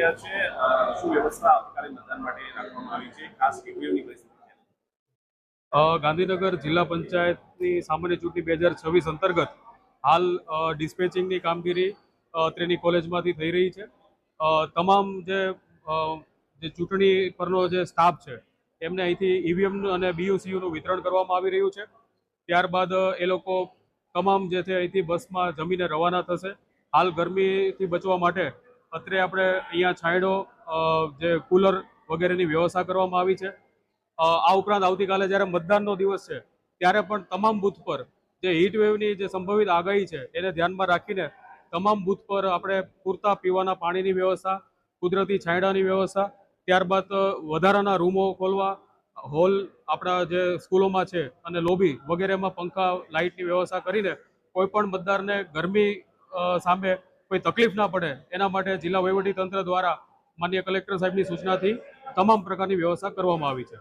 રહ્યા છે, શું વ્યવસ્થા આવતીકાલે મતદાન માટે રાખવામાં આવી છે, ખાસ કેવીઓની પરિસ્થિતિ છે? ગાંધીનગર જિલ્લા પંચાયતની સામાન્ય ચૂંટણી 2026 અંતર્ગત હાલ ડિસ્પેચિંગની કામગીરી ત્રેની કોલેજમાંથી થઈ રહી છે. તમામ જે ચૂંટણી પરનો જે સ્ટાફ છે એમને અહીંથી ઈવીએમ અને બીયુસીયુનું વિતરણ કરવામાં આવી રહ્યું છે. ત્યારબાદ એ લોકો તમામ જે છે અહીંથી બસમાં જમીને રવાના થશે. હાલ ગરમીથી બચવા માટે અત્રે આપણે અહીંયા છાંયડો, જે કુલર વગેરેની વ્યવસ્થા કરવામાં આવી છે. આ ઉપરાંત આવતીકાલે જ્યારે મતદાનનો દિવસ છે ત્યારે પણ તમામ બૂથ પર જે હીટ વેવની જે સંભવિત આગાહી છે એને ધ્યાનમાં રાખીને તમામ બૂથ પર આપણે પૂરતા પીવાના પાણીની વ્યવસ્થા, કુદરતી છાંયડાની વ્યવસ્થા, ત્યારબાદ વધારાના રૂમો ખોલવા, હોલ આપણા જે સ્કૂલોમાં છે અને લોબી વગેરેમાં પંખા, લાઇટની વ્યવસ્થા કરીને કોઈ પણ મતદારને ગરમી સામે કોઈ તકલીફ ના પડે એના માટે જિલ્લા વહીવટી તંત્ર દ્વારા માનનીય કલેક્ટર સાહેબની સૂચનાથી તમામ પ્રકારની વ્યવસ્થા કરવામાં આવી છે.